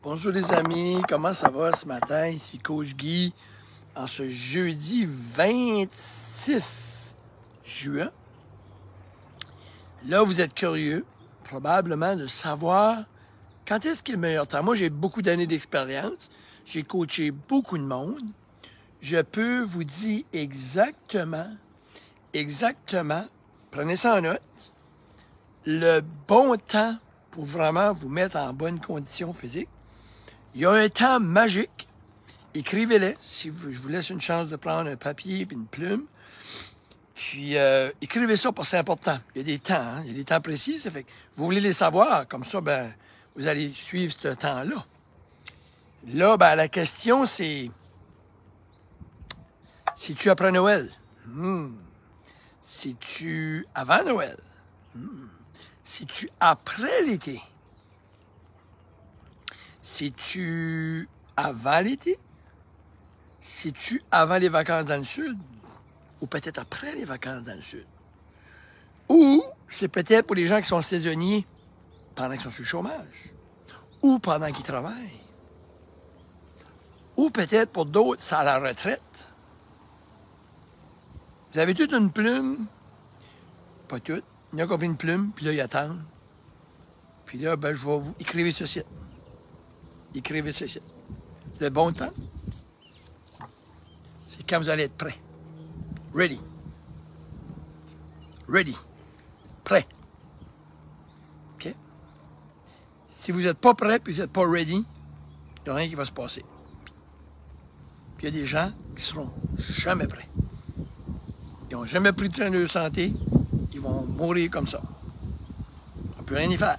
Bonjour les amis, comment ça va ce matin? Ici Coach Guy, en ce jeudi 26 juin. Là, vous êtes curieux, probablement, de savoir quand est-ce qu'il est le meilleur temps. Moi, j'ai beaucoup d'années d'expérience, j'ai coaché beaucoup de monde. Je peux vous dire exactement, prenez ça en note, le bon temps pour vraiment vous mettre en bonne condition physique. Il y a un temps magique. Écrivez-les, si je vous laisse une chance de prendre un papier et une plume. Puis, écrivez ça parce que c'est important. Il y a des temps, hein? Il y a des temps précis. Ça fait que vous voulez les savoir. Comme ça, ben, vous allez suivre ce temps-là. Là, ben, la question, c'est... Si-tu après Noël? Si-tu avant Noël? Si-tu après l'été? Si-tu avant l'été? Si-tu avant les vacances dans le sud? Ou peut-être après les vacances dans le sud? Ou c'est peut-être pour les gens qui sont saisonniers pendant qu'ils sont sur le chômage? Ou pendant qu'ils travaillent? Ou peut-être pour d'autres, c'est à la retraite? Vous avez toute une plume? Pas toutes. Il y a compris une plume, puis là, ils attendent. Puis là, ben, je vais vous écrire ceci. Écrivez ceci. Le bon temps, c'est quand vous allez être prêt. Ready. Ready. Prêt. OK? Si vous n'êtes pas prêt et vous n'êtes pas ready, il n'y a rien qui va se passer. Puis il y a des gens qui seront jamais prêts. Ils n'ont jamais pris de soin de leur santé. Ils vont mourir comme ça. On ne peut rien y faire.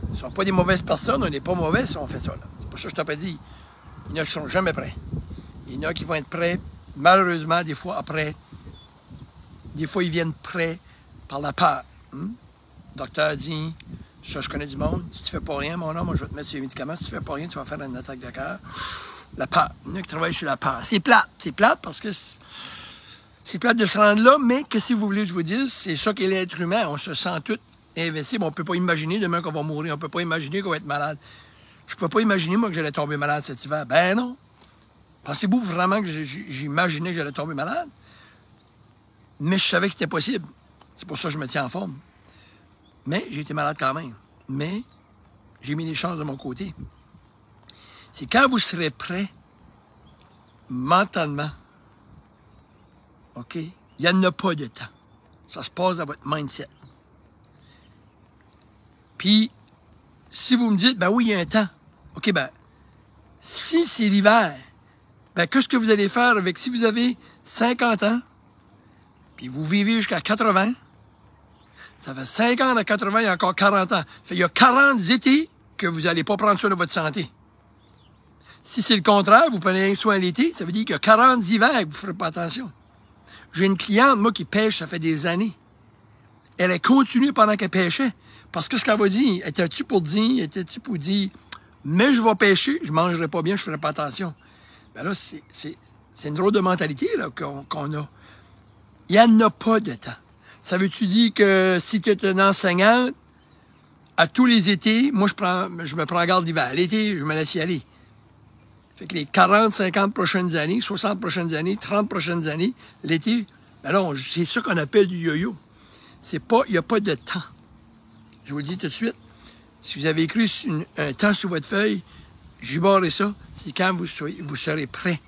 Ils ne sont pas des mauvaises personnes. On n'est pas mauvais si on fait ça. Là. C'est pour ça que je t'ai pas dit. Il y en a qui ne sont jamais prêts. Il y en a qui vont être prêts, malheureusement, des fois après. Des fois, ils viennent prêts par la peur. Le docteur dit, ça, je connais du monde, si tu fais pas rien, mon homme, moi, je vais te mettre sur les médicaments. Si tu fais pas rien, tu vas faire une attaque de cœur. La peur. Il y en a qui travaillent sur la peur. C'est plate. C'est plate parce que c'est plate de se rendre là, mais que si vous voulez que je vous dise, c'est ça qu'est l'être humain. On se sent tout invincible. On ne peut pas imaginer demain qu'on va mourir. On ne peut pas imaginer qu'on va être malade. Je ne peux pas imaginer, moi, que j'allais tomber malade cet hiver. Ben non. Pensez-vous vraiment que j'imaginais que j'allais tomber malade? Mais je savais que c'était possible. C'est pour ça que je me tiens en forme. Mais j'ai été malade quand même. Mais j'ai mis les chances de mon côté. C'est quand vous serez prêt, mentalement, OK? Il n'y en a pas de temps. Ça se passe dans votre mindset. Puis, si vous me dites, ben oui, il y a un temps. OK, ben, si c'est l'hiver, ben, qu'est-ce que vous allez faire avec, si vous avez 50 ans, puis vous vivez jusqu'à 80, ça fait 50 à 80, il y a encore 40 ans. Fait, il y a 40 étés que vous n'allez pas prendre soin de votre santé. Si c'est le contraire, vous prenez soin l'été, ça veut dire qu'il y a 40 hivers que vous ne ferez pas attention. J'ai une cliente, moi, qui pêche, ça fait des années. Elle a continué pendant qu'elle pêchait. Parce que ce qu'elle va dire, étais-tu pour dire, mais je vais pêcher, je ne mangerai pas bien, je ne ferai pas attention. Ben là, c'est une drôle de mentalité qu'on a. Il n'y en a pas de temps. Ça veut-tu dire que si tu es une enseignante, à tous les étés, moi, je me prends garde l'hiver. L'été, je me laisse y aller. Fait que les 40, 50 prochaines années, 60 prochaines années, 30 prochaines années, l'été, ben là, c'est ça qu'on appelle du yo-yo. Il n'y a pas de temps. Je vous le dis tout de suite. Si vous avez écrit un temps sur votre feuille, jubarez ça, c'est quand vous serez prêt.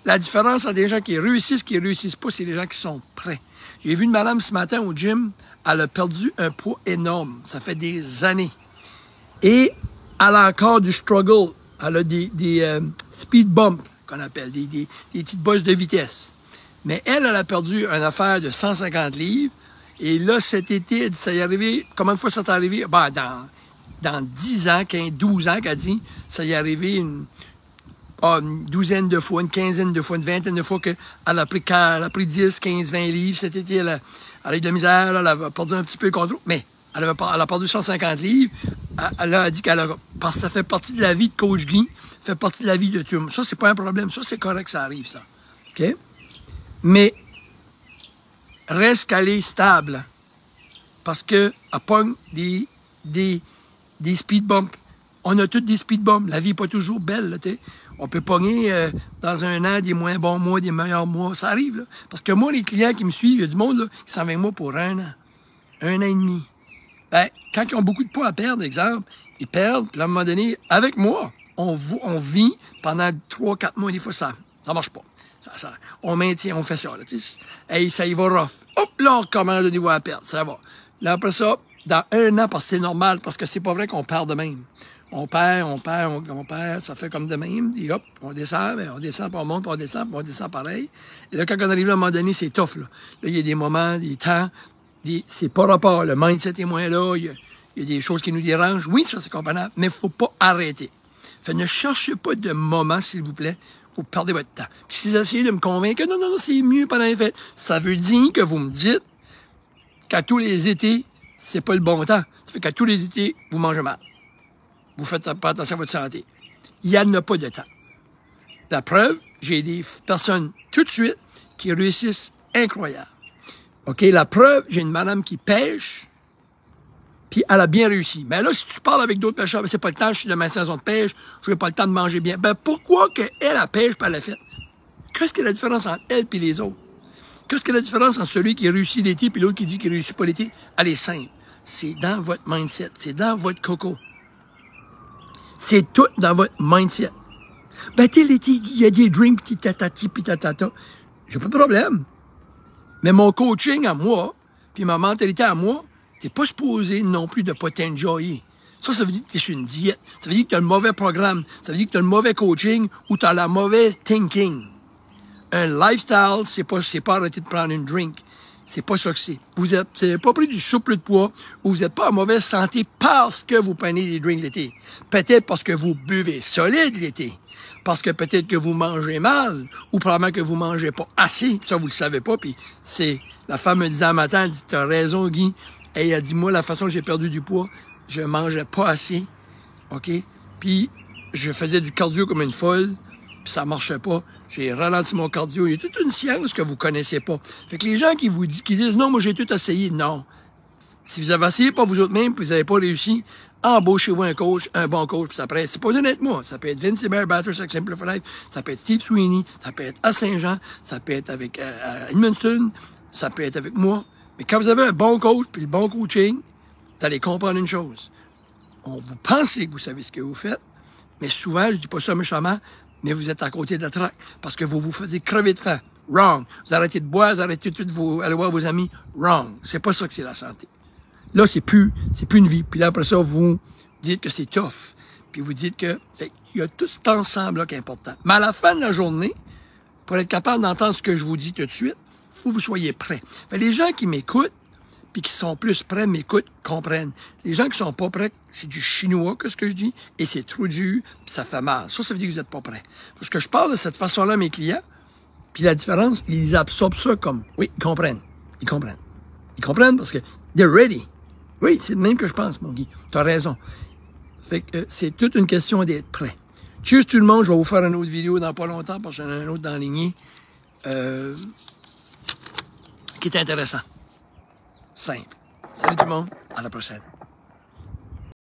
La différence entre des gens qui réussissent pas, c'est les gens qui sont prêts. J'ai vu une madame ce matin au gym, elle a perdu un poids énorme. Ça fait des années. Et elle a encore du struggle. Elle a des speed bumps, qu'on appelle, des petites bosses de vitesse. Mais elle a perdu une affaire de 150 livres. Et là, cet été, elle dit, ça y est arrivé. Combien de fois ça t'est arrivé? Ben, dans 10 ans, 15, 12 ans, qu'elle dit, ça y est arrivé une douzaine de fois, une quinzaine de fois, une vingtaine de fois qu'elle a pris 10, 15, 20 livres. Cet été, elle a eu de la misère, elle a perdu un petit peu le contrôle. Mais elle a perdu 150 livres. Elle a dit parce que ça fait partie de la vie de Coach Guy, ça fait partie de la vie de tout. Ça, c'est pas un problème. Ça, c'est correct, ça arrive, ça. OK? Mais reste qu'elle est stable. Parce qu'elle pogne des speed bumps. On a toutes des speed bumps. La vie n'est pas toujours belle, là, t'sais. On peut pogner dans un an des moins bons mois, des meilleurs mois. Ça arrive, là. Parce que moi, les clients qui me suivent, il y a du monde là, qui s'en vient avec moi pour un an et demi. Ben, quand ils ont beaucoup de poids à perdre, exemple, ils perdent, puis à un moment donné, avec moi, on vit pendant 3-4 mois, des fois, ça marche pas. On maintient, on fait ça, là, hey, ça y va rough. Hop, là, on recommence le niveau à perdre, ça va. Là, après ça, dans un an, parce que c'est normal, parce que c'est pas vrai qu'on perd de même. On perd, ça fait comme de même, puis hop, on descend, puis on monte, puis on descend pareil. Et là, quand on arrive là, à un moment donné, c'est tough, là. Là, il y a des moments, des temps, c'est pas rapport, le mindset est moins là, il y a des choses qui nous dérangent. Oui, ça, c'est comprenable, mais il faut pas arrêter. Fait, ne cherchez pas de moment, s'il vous plaît, vous perdez votre temps. Puis si vous essayez de me convaincre que non, c'est mieux pendant les fêtes, ça veut dire que vous me dites qu'à tous les étés, c'est pas le bon temps. Ça fait qu'à tous les étés, vous mangez mal. Vous faites pas attention à votre santé. Il n'y en a pas de temps. La preuve, j'ai des personnes tout de suite qui réussissent incroyable. OK, la preuve, j'ai une madame qui pêche, puis elle a bien réussi. Mais là, si tu parles avec d'autres pêcheurs, ben, c'est pas le temps, je suis de ma saison de pêche, je n'ai pas le temps de manger bien. Ben pourquoi qu'elle, elle pêche, pas la fait? Qu'est-ce qu'il y a la différence entre elle et les autres? Qu'est-ce qu'il y a la différence entre celui qui réussit l'été et l'autre qui dit qu'il ne réussit pas l'été? Elle est simple. C'est dans votre mindset, c'est dans votre coco. C'est tout dans votre mindset. Ben, tu sais, l'été, il y a des drinks, pis tatati, pis tatata. J'ai pas de problème. Mais mon coaching à moi, puis ma mentalité à moi, t'es pas supposé non plus de pas t'enjoyer. Ça veut dire que t'es sur une diète. Ça veut dire que t'as le mauvais programme. Ça veut dire que t'as le mauvais coaching ou t'as la mauvaise thinking. Un lifestyle, c'est pas arrêter de prendre une drink. C'est pas ça que c'est. Vous n'avez pas pris du souple de poids ou vous n'êtes pas en mauvaise santé parce que vous prenez des drinks l'été. Peut-être parce que vous buvez solide l'été. Parce que peut-être que vous mangez mal ou probablement que vous mangez pas assez. Ça, vous le savez pas. Puis c'est la femme me disait un matin, elle dit, t'as raison, Guy. Et elle a dit, moi, la façon que j'ai perdu du poids, je mangeais pas assez. OK? Puis je faisais du cardio comme une folle. Puis ça marchait pas. J'ai ralenti mon cardio. Il y a toute une science que vous connaissez pas. Fait que les gens qui disent, non, moi, j'ai tout essayé. Non. Si vous avez essayé pas vous autres mêmes, puis vous n'avez pas réussi, embauchez-vous un coach, un bon coach, puis après, c'est pas besoin d'être moi. Ça peut être Vince Hébert, Batters avec Simplify Life, ça peut être Steve Sweeney, ça peut être à Saint-Jean, ça peut être avec Edmonton, ça peut être avec moi. Mais quand vous avez un bon coach, puis le bon coaching, vous allez comprendre une chose. Vous pensez que vous savez ce que vous faites, mais souvent, je dis pas ça méchamment, mais vous êtes à côté de la traque parce que vous vous faisiez crever de faim. Wrong. Vous arrêtez de boire, vous arrêtez de aller voir vos amis. Wrong. C'est pas ça que c'est la santé. Là, c'est plus une vie. Puis là, après ça, vous dites que c'est tough. Puis vous dites que il y a tout cet ensemble-là qui est important. Mais à la fin de la journée, pour être capable d'entendre ce que je vous dis tout de suite, il faut que vous soyez prêts. Fait, les gens qui m'écoutent, puis qui sont plus prêts, m'écoutent, comprennent. Les gens qui sont pas prêts, c'est du chinois, que ce que je dis, et c'est trop dur, puis ça fait mal. Ça veut dire que vous n'êtes pas prêts. Parce que je parle de cette façon-là à mes clients, puis la différence, ils absorbent ça comme, oui, ils comprennent. Ils comprennent. Ils comprennent parce que they're ready. Oui, c'est le même que je pense, mon Guy. Tu as raison. Fait que c'est toute une question d'être prêt. Cheers tout le monde, je vais vous faire une autre vidéo dans pas longtemps, parce que j'en ai un autre dans la lignée qui est intéressant. Simple. Salut tout le monde, à la prochaine.